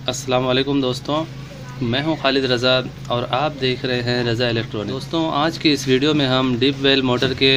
अस्सलाम वालेकुम दोस्तों, मैं हूं खालिद रज़ा और आप देख रहे हैं रज़ा इलेक्ट्रॉनिक। दोस्तों, आज की इस वीडियो में हम डीप वेल मोटर के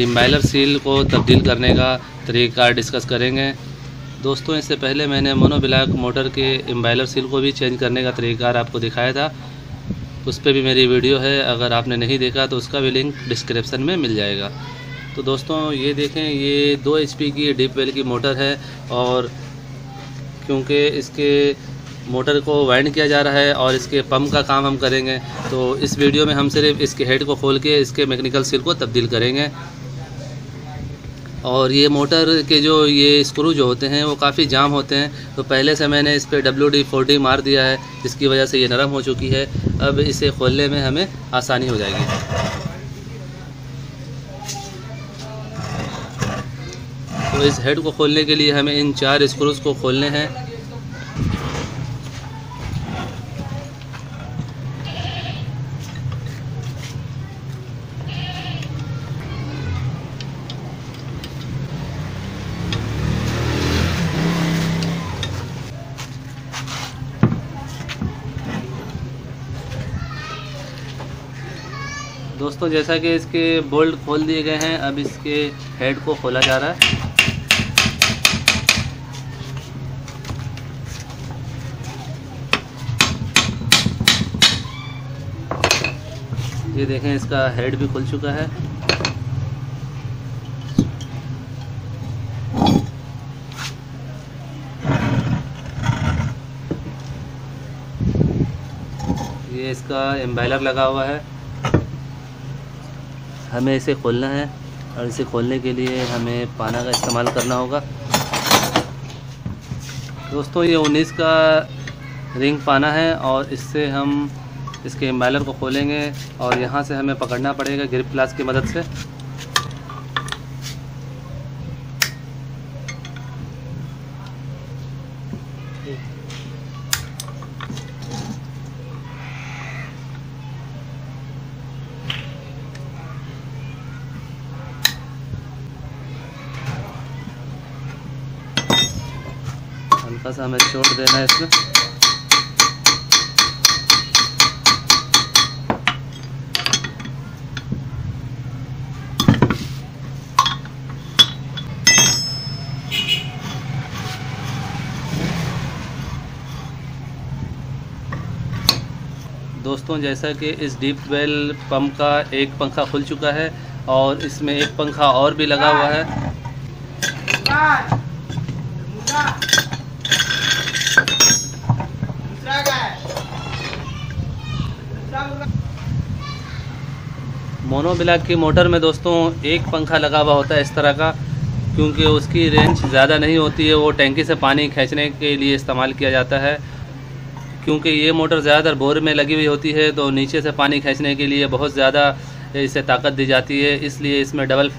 इम्बाइलर सील को तब्दील करने का तरीक़ाकार डिस्कस करेंगे। दोस्तों, इससे पहले मैंने मोनोब्लॉक मोटर के इम्बाइलर सील को भी चेंज करने का तरीक़ाकार आपको दिखाया था, उस पर भी मेरी वीडियो है। अगर आपने नहीं देखा तो उसका भी लिंक डिस्क्रिप्शन में मिल जाएगा। तो दोस्तों, ये देखें, ये 2 HP की डीप वेल की मोटर है और क्योंकि इसके मोटर को वाइंड किया जा रहा है और इसके पंप का काम हम करेंगे, तो इस वीडियो में हम सिर्फ इसके हेड को खोल के इसके मैकेनिकल सील को तब्दील करेंगे। और ये मोटर के जो ये स्क्रू जो होते हैं वो काफ़ी जाम होते हैं, तो पहले से मैंने इस पर WD-40 मार दिया है, जिसकी वजह से ये नरम हो चुकी है। अब इसे खोलने में हमें आसानी हो जाएगी। तो इस हेड को खोलने के लिए हमें इन 4 स्क्रूज़ को खोलने हैं। दोस्तों, जैसा कि इसके बोल्ट खोल दिए गए हैं, अब इसके हेड को खोला जा रहा है। ये देखें, इसका हेड भी खुल चुका है। ये इसका इम्बाइलर लगा हुआ है, हमें इसे खोलना है और इसे खोलने के लिए हमें पाना का इस्तेमाल करना होगा। दोस्तों, ये 19 का रिंग पाना है और इससे हम इसके इम्बाइलर को खोलेंगे और यहाँ से हमें पकड़ना पड़ेगा ग्रिप ग्लास की मदद से। हल्का सा हमें चोट देना है इसमें। दोस्तों, जैसा कि इस डीप वेल पंप का एक पंखा खुल चुका है और इसमें एक पंखा और भी लगा हुआ है। मोनोब्लॉक की मोटर में दोस्तों एक पंखा लगा हुआ होता है इस तरह का, क्योंकि उसकी रेंज ज़्यादा नहीं होती है। वो टैंकी से पानी खींचने के लिए इस्तेमाल किया जाता है। क्योंकि ये मोटर ज़्यादातर बोर में लगी हुई होती है, तो नीचे से पानी खींचने के लिए बहुत ज़्यादा इसे ताकत दी जाती है, इसलिए इसमें डबल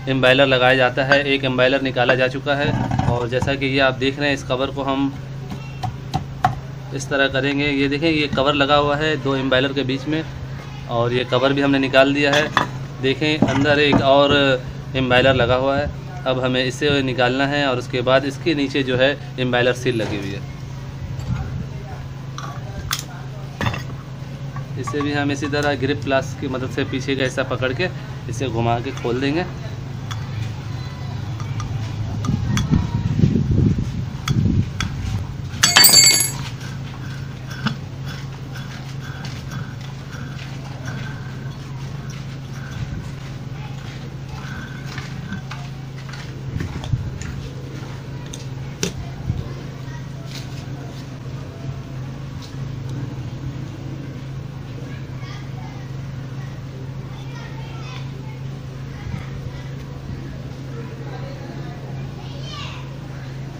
इम्बाइलर लगाया जाता है। एक इम्बाइलर निकाला जा चुका है और जैसा कि ये आप देख रहे हैं, इस कवर को हम इस तरह करेंगे। ये देखें, ये कवर लगा हुआ है 2 इम्बाइलर के बीच में और ये कवर भी हमने निकाल दिया है। देखें, अंदर एक और इम्बाइलर लगा हुआ है। अब हमें इसे निकालना है और उसके बाद इसके नीचे जो है इम्बाइलर सील लगी हुई है। इसे भी हम इसी तरह ग्रिप ग्लास की मदद से पीछे का हिस्सा पकड़ के इसे घुमा के खोल देंगे।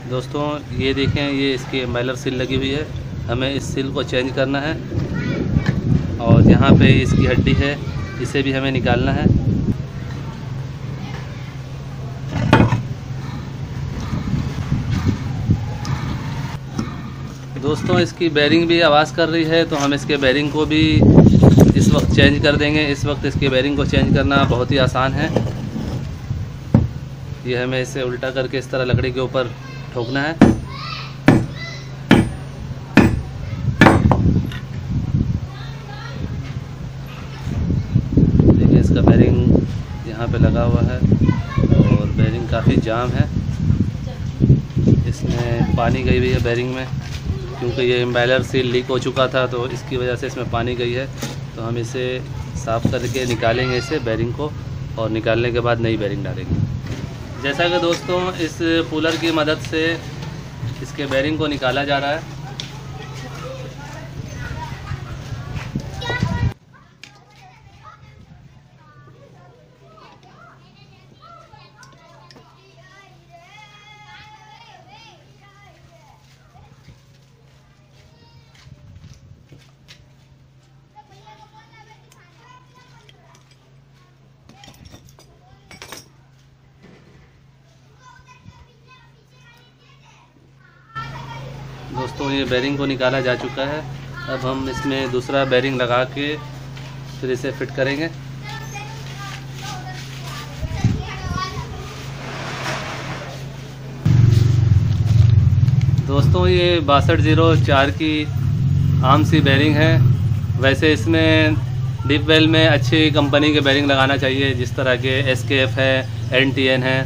दोस्तों, ये देखें, ये इसकी इम्बाइलर सील लगी हुई है। हमें इस सील को चेंज करना है और यहाँ पे इसकी हड्डी है, इसे भी हमें निकालना है। दोस्तों, इसकी बेरिंग भी आवाज़ कर रही है, तो हम इसके बेरिंग को भी इस वक्त चेंज कर देंगे। इस वक्त इसके बेरिंग को चेंज करना बहुत ही आसान है। ये हमें इसे उल्टा करके इस तरह लकड़ी के ऊपर ठोकना है। पे लगा हुआ है और बेरिंग काफ़ी जाम है। इसमें पानी गई हुई है बेरिंग में, क्योंकि ये एम्बेलर सील लीक हो चुका था तो इसकी वजह से इसमें पानी गई है। तो हम इसे साफ़ करके निकालेंगे इसे बेरिंग को, और निकालने के बाद नई बेरिंग डालेंगे। जैसा कि दोस्तों इस पुलर की मदद से इसके बेरिंग को निकाला जा रहा है। दोस्तों ये बेरिंग को निकाला जा चुका है। अब हम इसमें दूसरा बेरिंग लगा के फिर इसे फिट करेंगे। दोस्तों ये 6204 की आम सी बेरिंग है। वैसे इसमें डीप वेल में अच्छी कंपनी के बेरिंग लगाना चाहिए, जिस तरह के SKF है, NTN है,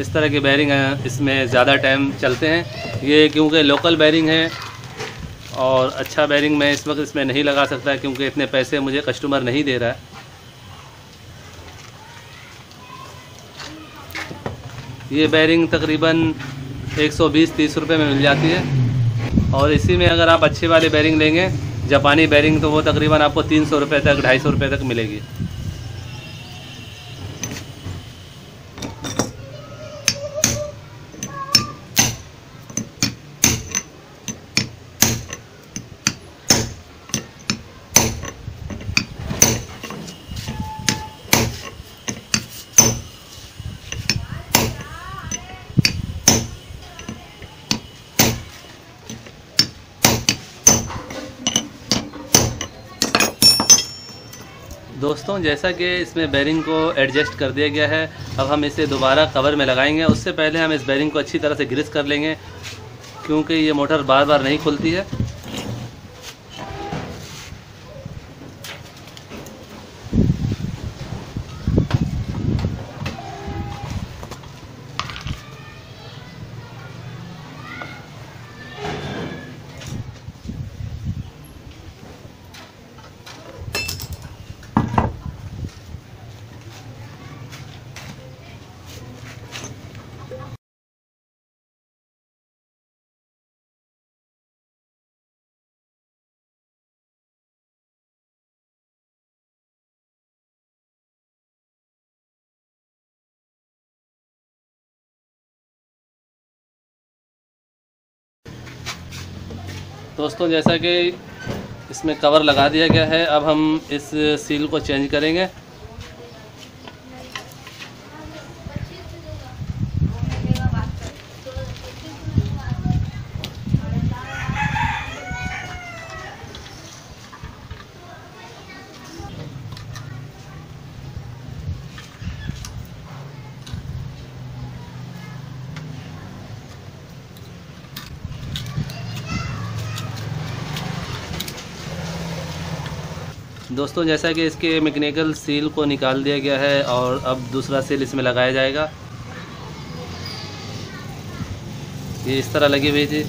इस तरह के बेरिंग हैं, इसमें ज़्यादा टाइम चलते हैं। ये क्योंकि लोकल बेरिंग है और अच्छा बेरिंग मैं इस वक्त इसमें नहीं लगा सकता, क्योंकि इतने पैसे मुझे कस्टमर नहीं दे रहा है। ये बेरिंग तकरीबन 120-30 रुपये में मिल जाती है, और इसी में अगर आप अच्छे वाले बेरिंग लेंगे जापानी बेरिंग तो वो तकरीबन आपको 300 रुपये तक, 250 रुपये तक मिलेगी। दोस्तों जैसा कि इसमें बेरिंग को एडजस्ट कर दिया गया है, अब हम इसे दोबारा कवर में लगाएंगे। उससे पहले हम इस बेरिंग को अच्छी तरह से ग्रीस कर लेंगे, क्योंकि ये मोटर बार बार नहीं खुलती है। दोस्तों जैसा कि इसमें कवर लगा दिया गया है, अब हम इस सील को चेंज करेंगे। दोस्तों जैसा कि इसके मैकेनिकल सील को निकाल दिया गया है और अब दूसरा सील इसमें लगाया जाएगा। ये इस तरह लगी हुई थी,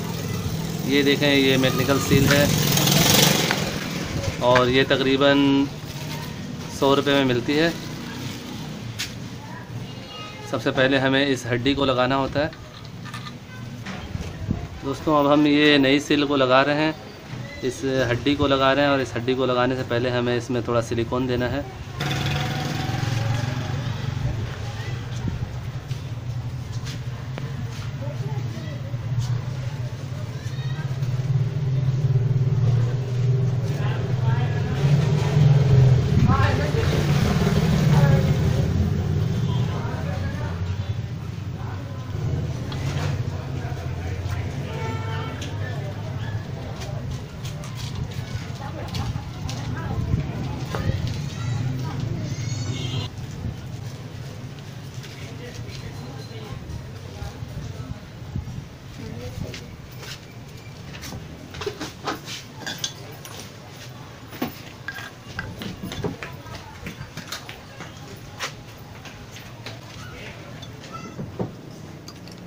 ये देखें ये मैकेनिकल सील है और ये तकरीबन 100 रुपये में मिलती है। सबसे पहले हमें इस हड्डी को लगाना होता है। दोस्तों अब हम ये नई सील को लगा रहे हैं, इस हड्डी को लगा रहे हैं, और इस हड्डी को लगाने से पहले हमें इसमें थोड़ा सिलिकॉन देना है।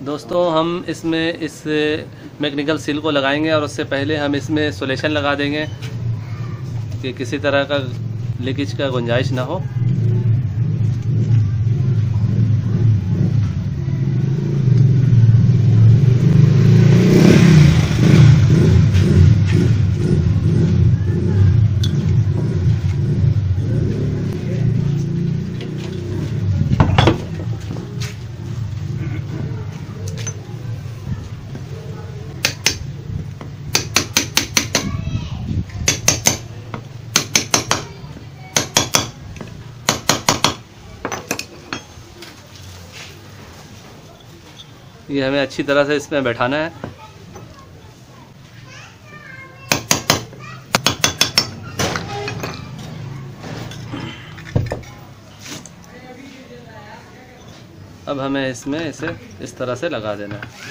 दोस्तों हम इसमें इस मैकेनिकल सील को लगाएंगे और उससे पहले हम इसमें सोलेशन लगा देंगे कि किसी तरह का लीकेज का गुंजाइश ना हो। ये हमें अच्छी तरह से इसमें बैठाना है। अब हमें इसमें इसे इस तरह से लगा देना है।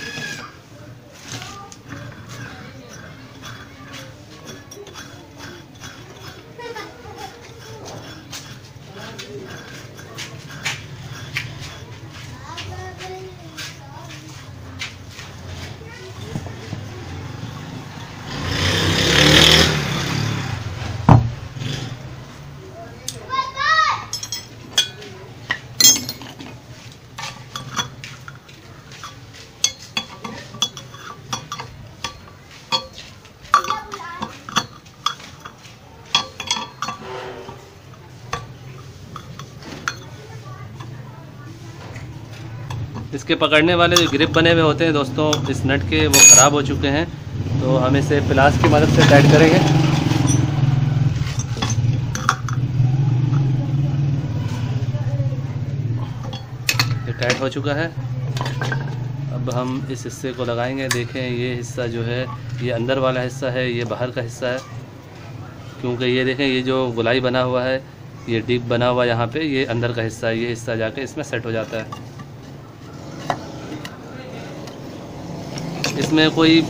इसके पकड़ने वाले जो ग्रिप बने हुए होते हैं दोस्तों इस नट के, वो ख़राब हो चुके हैं, तो हम इसे प्लास की मदद से टाइट करेंगे। ये टाइट हो चुका है। अब हम इस हिस्से को लगाएंगे। देखें ये हिस्सा जो है ये अंदर वाला हिस्सा है, ये बाहर का हिस्सा है, क्योंकि ये देखें ये जो गोलाई बना हुआ है, ये डीप बना हुआ यहाँ पे, ये अंदर का हिस्सा है। ये हिस्सा जाके इसमें सेट हो जाता है। इसमें कोई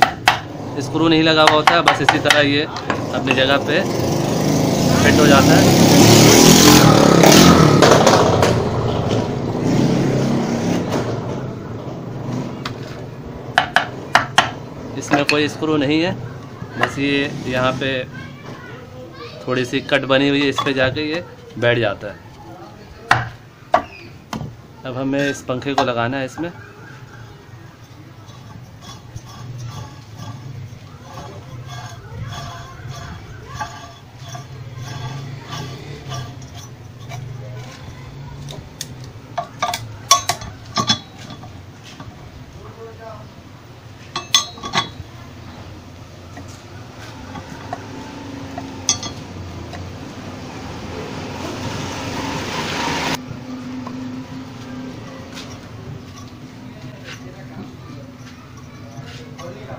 स्क्रू नहीं लगा हुआ होता है, बस इसी तरह ये अपनी जगह पे फिट हो जाता है। इसमें कोई स्क्रू नहीं है, बस ये यहाँ पे थोड़ी सी कट बनी हुई है, इस पे जाके ये बैठ जाता है। अब हमें इस पंखे को लगाना है इसमें।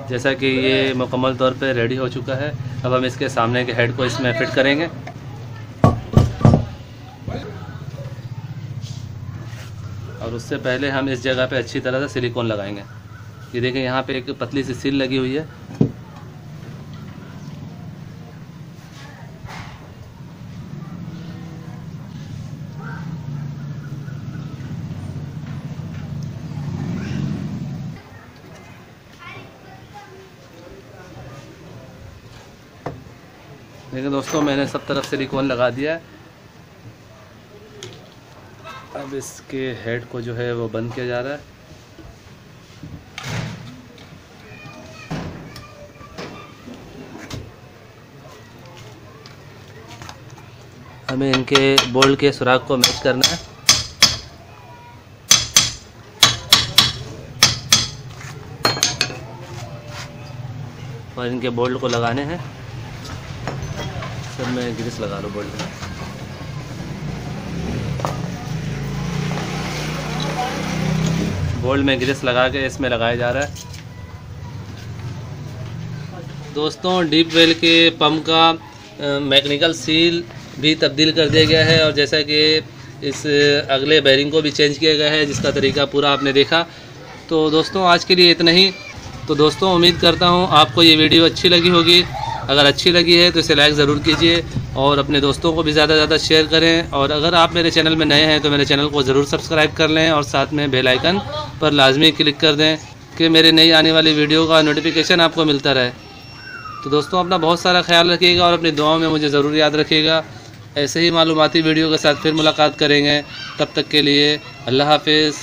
जैसा कि ये मुकम्मल तौर पे रेडी हो चुका है, अब हम इसके सामने के हेड को इसमें फिट करेंगे। और उससे पहले हम इस जगह पे अच्छी तरह से सिलिकॉन लगाएंगे। ये देखें यहाँ पे एक पतली सी सील लगी हुई है। देखिए दोस्तों मैंने सब तरफ सिलिकॉन लगा दिया है। अब इसके हेड को जो है वो बंद किया जा रहा है। हमें इनके बोल्ट के सुराख को मैच करना है। और इनके बोल्ट को लगाने हैं। सब में ग्रीस लगा लो बोल्ट में। बोल्ट में ग्रीस लगा के इसमें लगाया जा रहा है। दोस्तों डीप वेल के पंप का मैकेनिकल सील भी तब्दील कर दिया गया है और जैसा कि इस अगले बेरिंग को भी चेंज किया गया है, जिसका तरीका पूरा आपने देखा। तो दोस्तों आज के लिए इतना ही। तो दोस्तों उम्मीद करता हूँ आपको ये वीडियो अच्छी लगी होगी। अगर अच्छी लगी है तो इसे लाइक ज़रूर कीजिए और अपने दोस्तों को भी ज़्यादा से ज़्यादा शेयर करें। और अगर आप मेरे चैनल में नए हैं तो मेरे चैनल को ज़रूर सब्सक्राइब कर लें और साथ में बेल आइकन पर लाजमी क्लिक कर दें कि मेरे नई आने वाली वीडियो का नोटिफिकेशन आपको मिलता रहे। तो दोस्तों अपना बहुत सारा ख्याल रखिएगा और अपनी दुआओं में मुझे ज़रूर याद रखिएगा। ऐसे ही मालूमाती वीडियो के साथ फिर मुलाकात करेंगे। तब तक के लिए अल्लाह हाफिज़।